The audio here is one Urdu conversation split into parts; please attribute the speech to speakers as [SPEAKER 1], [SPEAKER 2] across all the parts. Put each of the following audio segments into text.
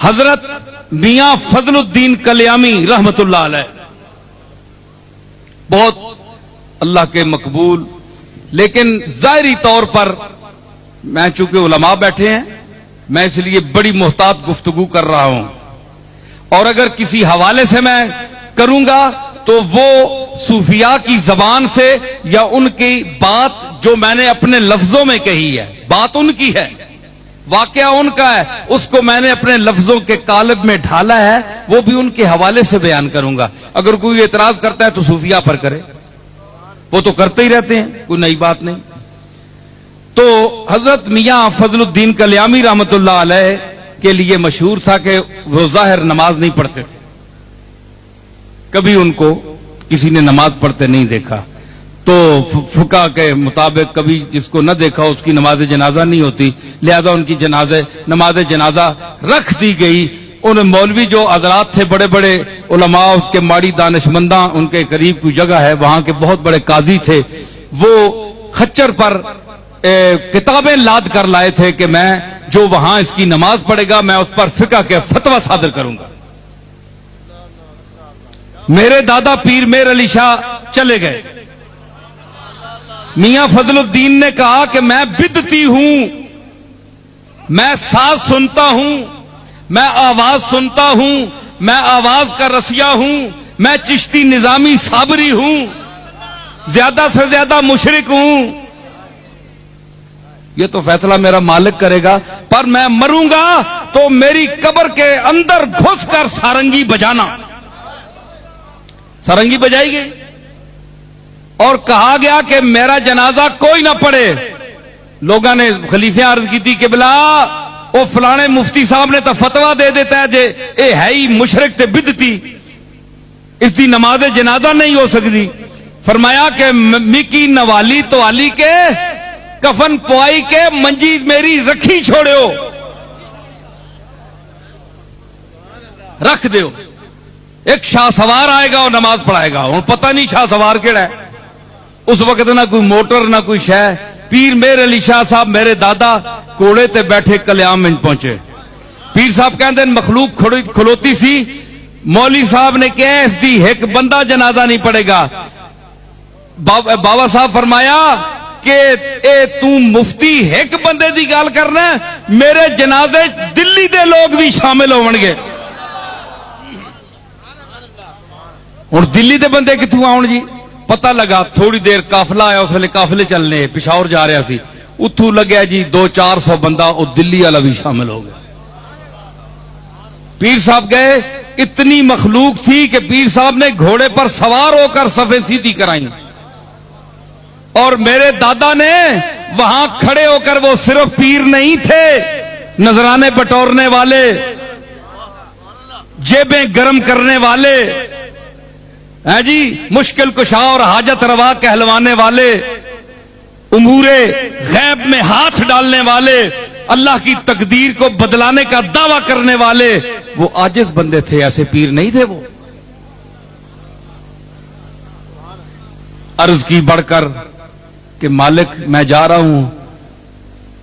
[SPEAKER 1] حضرت میاں فضل الدین کلیامی رحمت اللہ علیہ بہت اللہ کے مقبول، لیکن ظاہری طور پر میں چونکہ علماء بیٹھے ہیں میں اس لیے بڑی محتاط گفتگو کر رہا ہوں، اور اگر کسی حوالے سے میں کروں گا تو وہ صوفیاء کی زبان سے یا ان کی بات جو میں نے اپنے لفظوں میں کہی ہے، بات ان کی ہے، واقعہ ان کا ہے، اس کو میں نے اپنے لفظوں کے قالب میں ڈھالا ہے، وہ بھی ان کے حوالے سے بیان کروں گا۔ اگر کوئی اعتراض کرتا ہے تو صوفیاء پر کرے، وہ تو کرتے ہی رہتے ہیں، کوئی نئی بات نہیں۔ تو حضرت میاں فضل الدین کلیامی رحمت اللہ علیہ کے لیے مشہور تھا کہ وہ ظاہر نماز نہیں پڑھتے تھے، کبھی ان کو کسی نے نماز پڑھتے نہیں دیکھا، تو فقہ کے مطابق کبھی جس کو نہ دیکھا اس کی نماز جنازہ نہیں ہوتی، لہذا ان کی نماز جنازہ رکھ دی گئی۔ ان مولوی جو حضرات تھے بڑے بڑے علماء، اس کے ماڑی دانشمنداں، ان کے قریب کوئی جگہ ہے وہاں کے بہت بڑے قاضی تھے، وہ خچر پر کتابیں لاد کر لائے تھے کہ میں جو وہاں اس کی نماز پڑھے گا میں اس پر فقہ کے فتویٰ صادر کروں گا۔ میرے دادا پیر میر علی شاہ چلے گئے، میاں فضل الدین نے کہا کہ میں بدعتی ہوں، میں ساز سنتا ہوں، میں آواز سنتا ہوں، میں آواز کا رسیا ہوں، میں چشتی نظامی صابری ہوں، زیادہ سے زیادہ مشرک ہوں، یہ تو فیصلہ میرا مالک کرے گا، پر میں مروں گا تو میری قبر کے اندر گھس کر سارنگی بجانا۔ سارنگی بجائی گئی اور کہا گیا کہ میرا جنازہ کوئی نہ پڑھے۔ لوگوں نے خلیفے عرض کی تھی کہ بلا وہ فلانے مفتی صاحب نے تو فتوا دے دیتا ہے جے اے ہے ہی مشرک تے بدعتی، اس دی نماز جنازہ نہیں ہو سکتی۔ فرمایا کہ مکی نوالی تو علی کے کفن پوائی کے منجی میری رکھی چھوڑو، رکھ دیو، ایک شاہ سوار آئے گا اور نماز پڑھائے گا۔ اور پتہ نہیں شاہ سوار کیڑا ہے، اس وقت نہ کوئی موٹر نہ کوئی شے۔ پیر میر علی شاہ صاحب میرے دادا کوڑے تے بیٹھے کلیام میں پہنچے، پیر صاحب کہندے مخلوق کھلوتی سی، مولوی صاحب نے کہا اس دی ایک بندہ جنازہ نہیں پڑے گا۔ بابا صاحب فرمایا کہ اے تو مفتی ایک بندے دی گال کرنا، میرے جنازے دلی دے لوگ بھی شامل ہون گے۔ اور دلی دے بندے کتوں آؤن جی؟ پتہ لگا تھوڑی دیر قافلہ آیا، اس ویلے قافلے چلنے پشاور جا رہا سی، اتھوں لگیا جی 200-400 بندہ، اور دلی والا بھی شامل ہو گیا۔ پیر صاحب گئے، اتنی مخلوق تھی کہ پیر صاحب نے گھوڑے پر سوار ہو کر صفیں سیدھی کرائیں، اور میرے دادا نے وہاں کھڑے ہو کر، وہ صرف پیر نہیں تھے، نذرانے بٹورنے والے، جیبیں گرم کرنے والے، جی مشکل کشا اور حاجت روا کہلوانے والے، امور غیب میں ہاتھ ڈالنے والے، اللہ کی تقدیر کو بدلانے کا دعویٰ کرنے والے، وہ عاجز بندے تھے، ایسے پیر نہیں تھے۔ وہ عرض کی بڑھ کر کہ مالک میں جا رہا ہوں،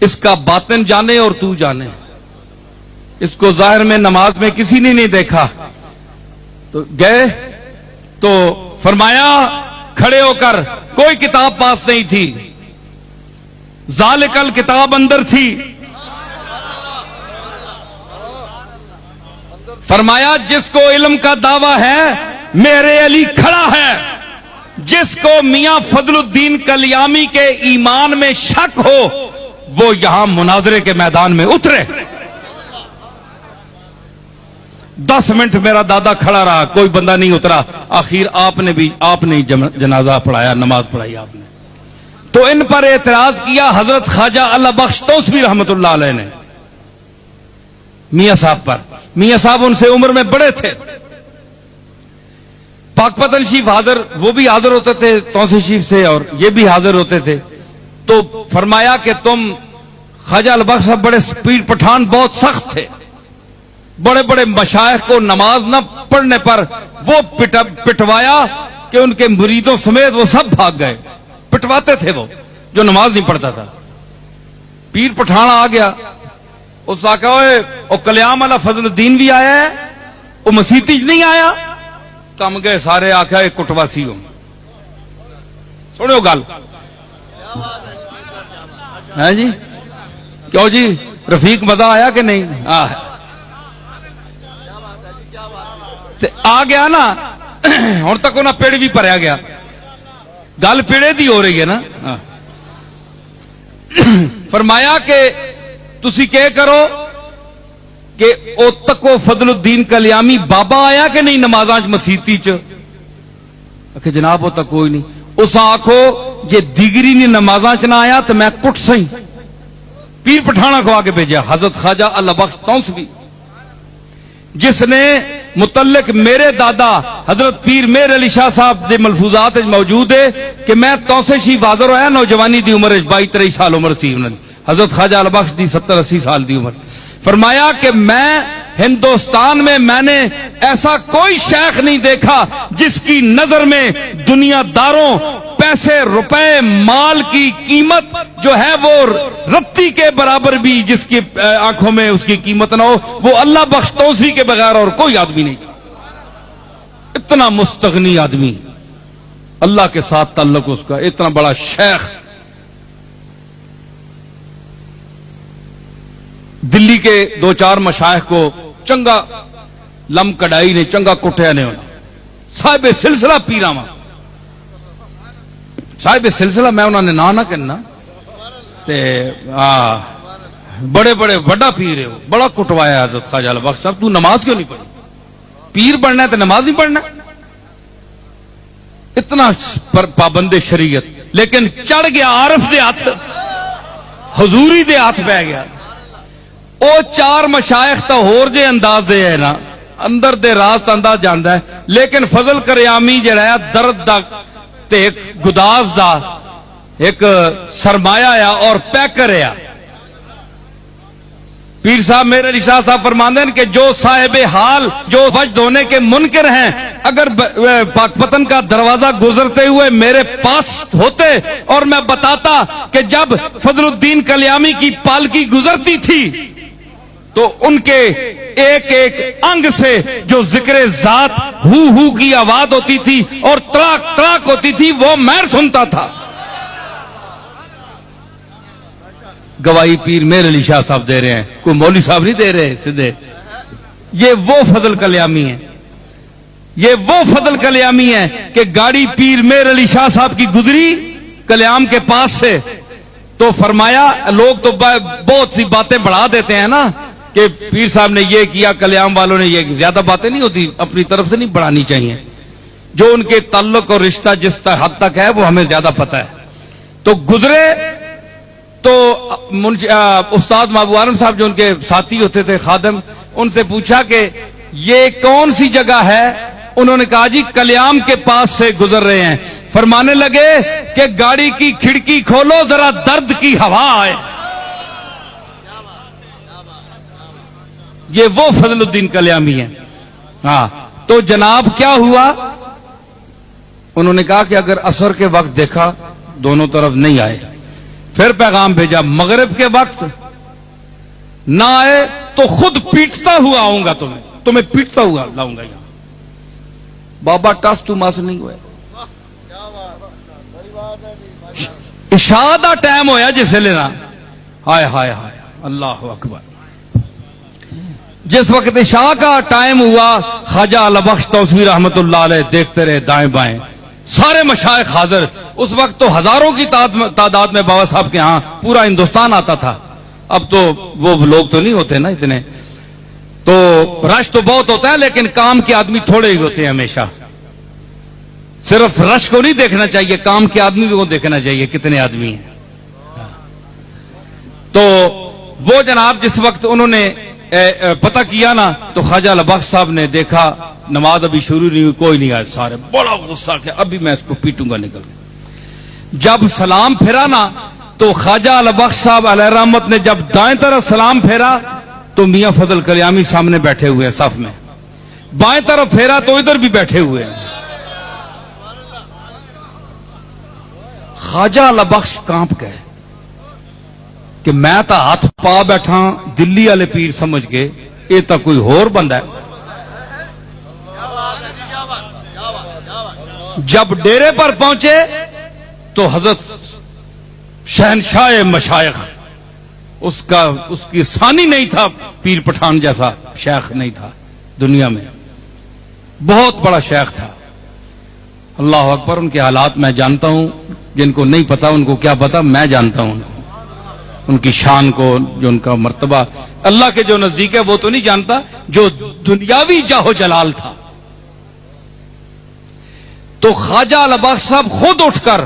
[SPEAKER 1] اس کا باطن جانے اور تو جانے، اس کو ظاہر میں نماز میں کسی نے نہیں دیکھا۔ تو گئے تو فرمایا کھڑے ہو کر، کوئی کتاب پاس نہیں تھی، ذالکل کتاب اندر تھی، فرمایا جس کو علم کا دعویٰ ہے میرے علی کھڑا ہے، جس کو میاں فضل الدین کلیامی کے ایمان میں شک ہو وہ یہاں مناظرے کے میدان میں اترے۔ 10 منٹ میرا دادا کھڑا رہا، کوئی بندہ نہیں اترا، آخر آپ نے جنازہ پڑھایا، نماز پڑھائی آپ نے۔ تو ان پر اعتراض کیا حضرت خواجہ اللہ بخش توسوی رحمت اللہ علیہ نے میاں صاحب پر۔ میاں صاحب ان سے عمر میں بڑے تھے، پاک پتن شریف حاضر، وہ بھی حاضر ہوتے تھے توسیع شریف سے، اور یہ بھی حاضر ہوتے تھے۔ تو فرمایا کہ تم خواجہ اللہ بخش صاحب بڑے پیر پٹھان بہت سخت تھے، بڑے بڑے مشائخ کو نماز نہ پڑھنے پر وہ پٹوایا کہ ان کے مریدوں سمیت وہ سب بھاگ گئے، پٹواتے تھے وہ جو نماز نہیں پڑھتا تھا۔ پیر پٹھان آ گیا، اس آخیا وہ کلیام والا فضل الدین بھی آیا ہے وہ مسیتی نہیں آیا کم گئے سارے آخیا یہ کٹواسی ہو سنو گل ہے جی کیوں جی رفیق مزہ آیا کہ نہیں آ گیا نا ہوں تک انہیں پیڑ بھی بھریا گیا گل پیڑے دی ہو رہی ہے نا فرمایا کہ تسی کہہ کرو کہ او تکو فضل الدین کلیامی بابا آیا کہ نہیں نمازاں مسیتی کہ جناب وہ تک کوئی نہیں اس آخو جے دیگری نے نمازاں چ نہ آیا تو میں کٹ سہی پیر پٹھانا کھوا کے بھیجا حضرت خواجہ اللہ بخش تونسوی جس نے متعلق میرے دادا حضرت پیر میر علی شاہ صاحب دے ملفوظات موجود ہے کہ میں تونسے شی حاضر ہویا نوجوانی دی عمر 22-23 سال عمر سی انہوں حضرت خواجہ اللہ بخش دی 70-80 سال دی عمر فرمایا کہ میں ہندوستان میں نے ایسا کوئی شیخ نہیں دیکھا جس کی نظر میں دنیا داروں پیسے روپے مال کی قیمت جو ہے وہ رتی کے برابر بھی جس کی آنکھوں میں اس کی قیمت نہ ہو وہ اللہ بخش توسیع کے بغیر اور کوئی آدمی نہیں اتنا مستغنی آدمی اللہ کے ساتھ تعلق اس کا اتنا بڑا شیخ دلی کے 2-4 مشائخ کو چنگا لم کڑائی نے چنگا کٹیا نے ہونا صاحب سلسلہ پیراواں صاحب سلسلہ میں انہوں نے نہ کہنا تے بڑے بڑے بڑا پیر ہے بڑا کٹوایا حضرت خواجہ اللہ بخش صاحب تو نماز کیوں نہیں پڑھی پیر بننا ہے تو نماز نہیں پڑھنا اتنا پابند شریعت لیکن چڑھ گیا عارف دے ہاتھ حضوری دے ہاتھ پہ گیا او 4 مشائخ تو ہور جے انداز دے ہے نا اندر دے راز انداز جاندا ہے لیکن فضل کریامی جڑا ہے درد دا تے ایک گداز دا ایک سرمایہ ہے اور پیکر ہے پیر صاحب میرے علی شاہ صاحب فرماندے ہیں کہ جو صاحب حال جو وجد ہونے کے منکر ہیں اگر پاک پتن کا دروازہ گزرتے ہوئے میرے پاس ہوتے اور میں بتاتا کہ جب فضل الدین کلیامی کی پالکی گزرتی تھی تو ان کے ایک ایک انگ سے جو ذکر ذات ہو کی آواز ہوتی تھی اور تراک تراک ہوتی تھی وہ میں سنتا تھا گواہی پیر میر علی شاہ صاحب دے رہے ہیں کوئی مولوی صاحب نہیں دے رہے سیدھے یہ وہ فضل کلیامی ہے یہ وہ فضل کلیامی ہے کہ گاڑی پیر میر علی شاہ صاحب کی گزری کلیام کے پاس سے تو فرمایا لوگ تو بہت سی باتیں بڑھا دیتے ہیں نا کہ پیر صاحب نے یہ کیا کلیام والوں نے یہ زیادہ باتیں نہیں ہوتی اپنی طرف سے نہیں بڑھانی چاہیے جو ان کے تعلق اور رشتہ جس حد تک ہے وہ ہمیں زیادہ پتہ ہے تو گزرے تو استاد محبوب عالم صاحب جو ان کے ساتھی ہوتے تھے خادم ان سے پوچھا کہ یہ کون سی جگہ ہے انہوں نے کہا جی کلیام کے پاس سے گزر رہے ہیں فرمانے لگے کہ گاڑی کی کھڑکی کھولو ذرا درد کی ہوا آئے یہ وہ فضل الدین کلیامی ہے ہاں تو جناب کیا ہوا انہوں نے کہا کہ اگر عصر کے وقت دیکھا دونوں طرف نہیں آئے پھر پیغام بھیجا مغرب کے وقت نہ آئے تو خود پیٹتا ہوا آؤں گا تمہیں پیٹتا ہوا لاؤں گا یہاں بابا ٹس تو ماس نہیں ہوئے عشاء دا ٹائم ہویا جس لینا ہائے ہائے ہائے اللہ اکبر جس وقت عشاء کا ٹائم ہوا خواجہ اللہ بخش توسوی رحمت اللہ علیہ دیکھتے رہے دائیں بائیں سارے مشائخ حاضر اس وقت تو ہزاروں کی تعداد میں بابا صاحب کے ہاں پورا ہندوستان آتا تھا اب تو وہ لوگ تو نہیں ہوتے نا اتنے تو رش تو بہت ہوتا ہے لیکن کام کے آدمی تھوڑے ہی ہوتے ہیں ہمیشہ صرف رش کو نہیں دیکھنا چاہیے کام کے آدمی کو دیکھنا چاہیے کتنے آدمی ہیں تو وہ جناب جس وقت انہوں نے پتہ کیا نا تو خواجہ البخش صاحب نے دیکھا نماز ابھی شروع نہیں ہوئی کوئی نہیں آیا سارے بڑا غصہ کیا ابھی میں اس کو پیٹوں گا نکل کے جب سلام پھیرا نا تو خواجہ البخش صاحب علیہ رحمت نے جب دائیں طرف سلام پھیرا تو میاں فضل کلیامی سامنے بیٹھے ہوئے ہیں صف میں بائیں طرف پھیرا تو ادھر بھی بیٹھے ہوئے ہیں خواجہ البخش کانپ گئے کہ میں تو ہاتھ پا بیٹھا دلی والے پیر سمجھ کے، یہ تو کوئی ہور بندہ ہے۔ جب ڈیرے پر پہنچے تو حضرت شہنشاہ مشائخ، اس کی ثانی نہیں تھا، پیر پٹھان جیسا شیخ نہیں تھا دنیا میں، بہت بڑا شیخ تھا۔ اللہ اکبر، ان کے حالات میں جانتا ہوں، جن کو نہیں پتا ان کو کیا پتا، میں جانتا ہوں ان کی شان کو، جو ان کا مرتبہ اللہ کے جو نزدیک ہے وہ تو نہیں جانتا، جو دنیاوی جاہو جلال تھا۔ تو خواجہ البخش صاحب خود اٹھ کر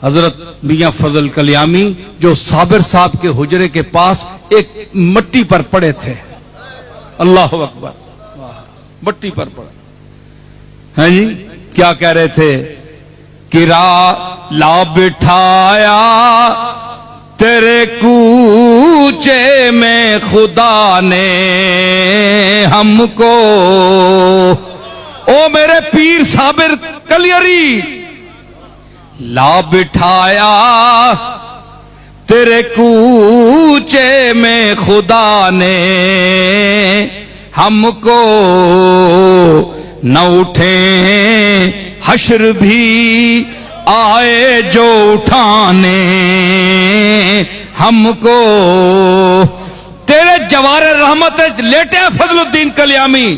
[SPEAKER 1] حضرت میاں فضل کلیامی جو صابر صاحب کے حجرے کے پاس ایک مٹی پر پڑے تھے، اللہ اکبر، مٹی پر پڑے، ہاں جی، کیا کہہ رہے تھے؟ کرا لا بٹھایا تیرے کوچے میں خدا نے ہم کو، او میرے پیر صابر کلیری، لا بٹھایا تیرے کوچے میں خدا نے ہم کو، نہ اٹھیں حشر بھی آئے جو اٹھانے ہم کو، تیرے جوار رحمت لیٹے فضل الدین کلیامی،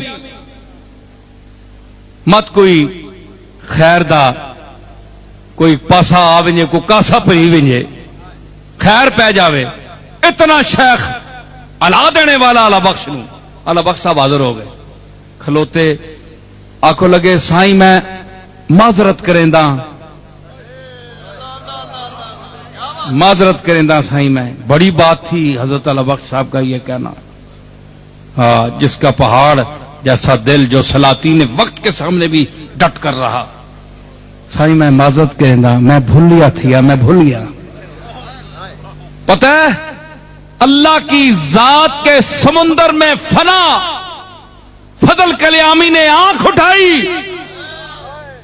[SPEAKER 1] مت کوئی خیر دا کوئی پاسا آ ونجے، کوئی کاسا پی ونجے، خیر پہ جاوے، اتنا شیخ علا دینے والا اعلی بخش نو۔ اعلی بخش صاحب حاضر ہو گئے، کھلوتے، آکھو لگے سائیں میں معذرت کریں دا، معذرت کریں دا سائیں، میں بڑی بات تھی حضرت اعلی بخش صاحب کا یہ کہنا، جس کا پہاڑ جیسا دل، جو سلاطین وقت کے سامنے بھی ڈٹ کر رہا، سائیں میں معذرت کریں دا، میں بھول گیا تھیا، میں بھول گیا۔ پتہ ہے اللہ کی ذات کے سمندر میں فنا فضل کلیامی نے آنکھ اٹھائی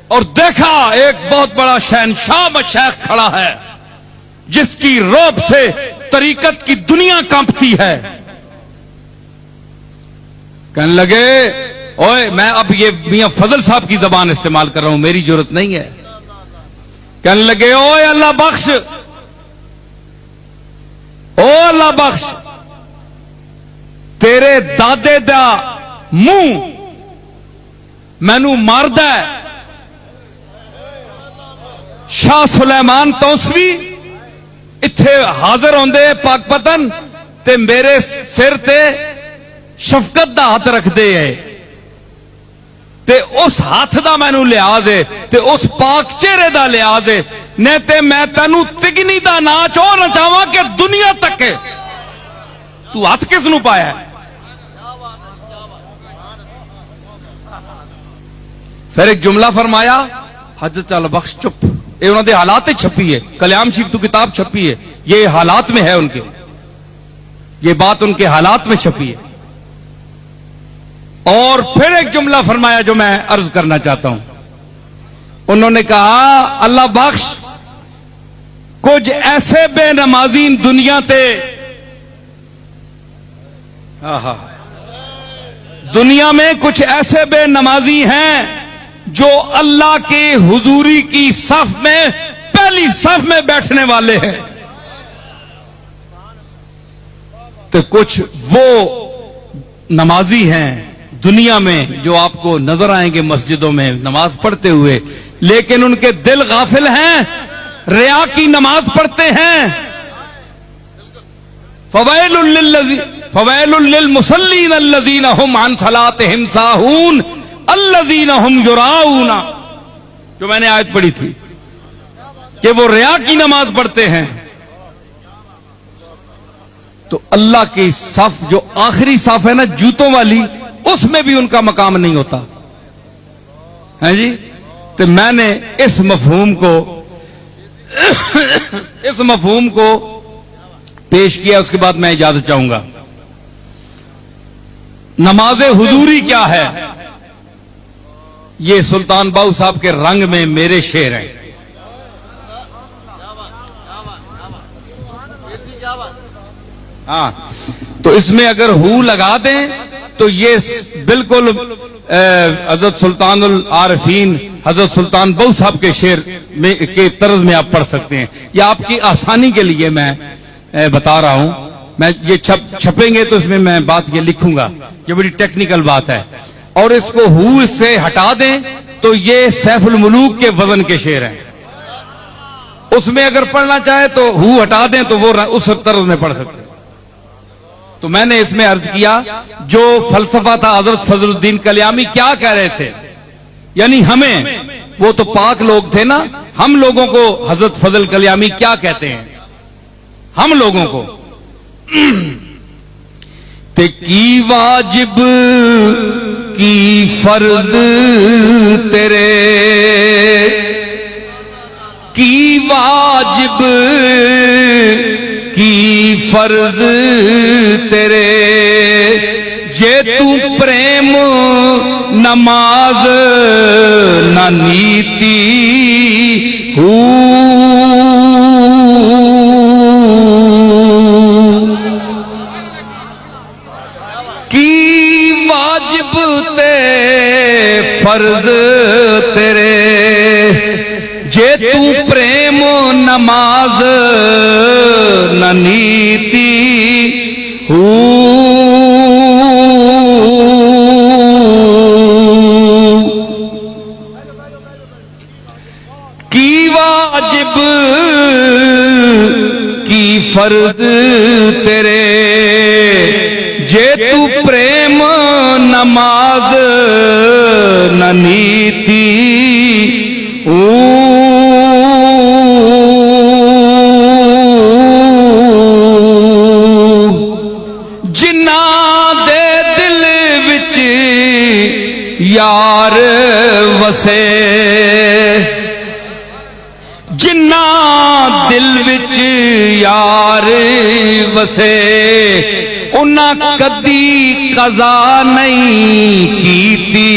[SPEAKER 1] اور دیکھا ایک بہت بڑا شہنشاہ مشائخ کھڑا ہے، جس کی روب سے طریقت کی دنیا کانپتی ہے۔ کہنے لگے، اوئے میں اب یہ میاں فضل صاحب کی زبان استعمال کر رہا ہوں، میری ضرورت نہیں ہے۔ کہنے لگے، اوئے اللہ بخش، او اللہ بخش، تیرے دادے دا منہ مینو ماردا ہے۔ شاہ سلیمان توسوی اتھے حاضر ہوندے پاک پتن تے میرے سر تے شفقت دا ہاتھ رکھ دے ہے، تے اس ہاتھ دا مینو لحاظ ہے، تے اس پاک چہرے دا لحاظ ہے، نے تے میں تینو تگنی دا ناچ اور نچاواں کہ دنیا تک ہے۔ تو ہاتھ کس نو پایا ہے؟ پھر ایک جملہ فرمایا، حضرت اعلی بخش چپ، یہ انہوں نے حالات چھپی ہے، کلیام شریف تو کتاب چھپی ہے، یہ حالات میں ہے ان کے، یہ بات ان کے حالات میں چھپی ہے۔ اور پھر ایک جملہ فرمایا جو میں عرض کرنا چاہتا ہوں، انہوں نے کہا، اللہ بخش، کچھ ایسے بے نمازین دنیا تے، دنیا میں کچھ ایسے بے نمازی ہیں جو اللہ کے حضوری کی صف میں پہلی صف میں بیٹھنے والے ہیں، تو کچھ وہ نمازی ہیں دنیا میں جو آپ کو نظر آئیں گے مسجدوں میں نماز پڑھتے ہوئے، لیکن ان کے دل غافل ہیں، ریا کی نماز پڑھتے ہیں۔ فویل للمصلین الذین هم عن صلاتهم ساہون الذین هم یراؤون، جو میں نے آیت پڑھی تھی کہ وہ ریا کی نماز پڑھتے ہیں۔ تو اللہ کی صف جو آخری صف ہے نا جوتوں والی، اس میں بھی ان کا مقام نہیں ہوتا ہے جی۔ تو میں نے اس مفہوم کو پیش کیا، اس کے بعد میں اجازت چاہوں گا۔ نماز حضوری کیا ہے؟ یہ سلطان باؤ صاحب کے رنگ میں میرے شعر ہیں۔ ہاں تو اس میں اگر ہو لگا دیں تو یہ بالکل حضرت سلطان العارفین حضرت سلطان بہو صاحب کے شعر میں کے طرز میں آپ پڑھ سکتے ہیں. یہ آپ کی آسانی کے لیے میں بتا رہا ہوں. میں یہ چھپیں گے تو اس میں میں بات یہ لکھوں گا. یہ بڑی ٹیکنیکل بات ہے. اور اس کو ہو اس سے ہٹا دیں تو یہ سیف الملوک کے وزن کے شعر ہیں. اس میں اگر پڑھنا چاہے تو ہو ہٹا دیں تو وہ اس طرز میں پڑھ سکتے ہیں. تو میں نے اس میں عرض کیا جو فلسفہ تھا حضرت فضل الدین کلیامی کیا کہہ رہے تھے, یعنی ہمیں, وہ تو پاک لوگ تھے نا, ہم لوگوں کو حضرت فضل کلیامی کیا کہتے ہیں ہم لوگوں کو. تے کی واجب کی فرض تیرے, کی واجب کی فرض تیرے, جے تو پریم نماز نہ نیتی کی واجب تے فرض تیرے, جے تو پریم نماز نہ نیتی کی واجب کی فرض تیرے, جے تو پریم نماز نہ نیتی جنہ دے دل وچ یار وسے, جنہ دل وچ یار وسے, انہاں کدی قضا نہیں کیتی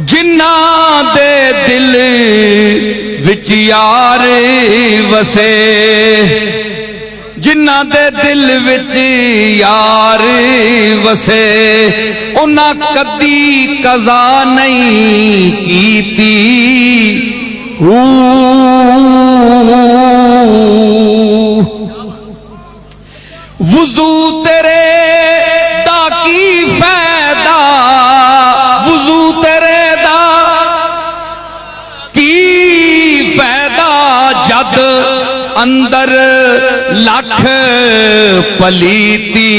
[SPEAKER 1] جنہ دے دل وچ یار وسے, جنہ دے دل وچ یار وسے, انہاں کدی قضا نہیں کیتی وضو تیرے دا کی فائدہ, وضو تیرے دا کی فائدہ, جد اندر لکھ پلیتی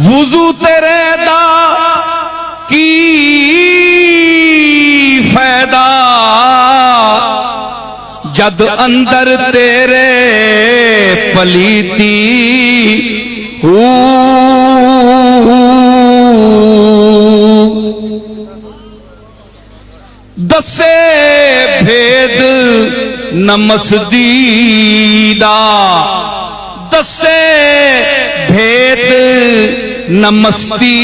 [SPEAKER 1] وضو تیرے دا کی فائدہ, جد اندر تیرے پلیتی دسے بھید نمسدی دا, دسے بھید نمستی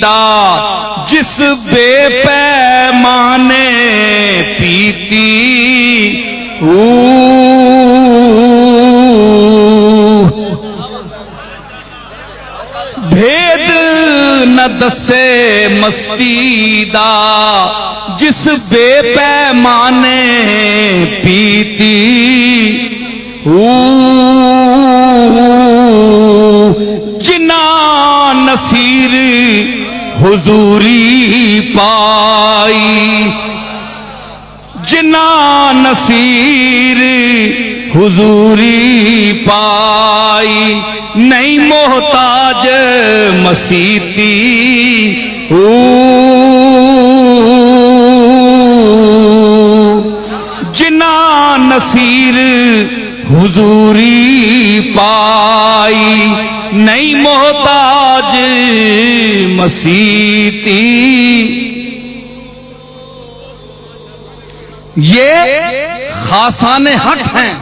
[SPEAKER 1] دا, جس بے پیمانے پیتی بھید نہ دسے مستی دا, جس بے پیمانے پیتی جنہ نصیر حضوری پائی, جنہ نصیر حضوری پائی, نہیں محتاج مسیتی جنہ نصیر حضوری پائی, نہیں محتاج مسیتی. یہ خاصان حق ہیں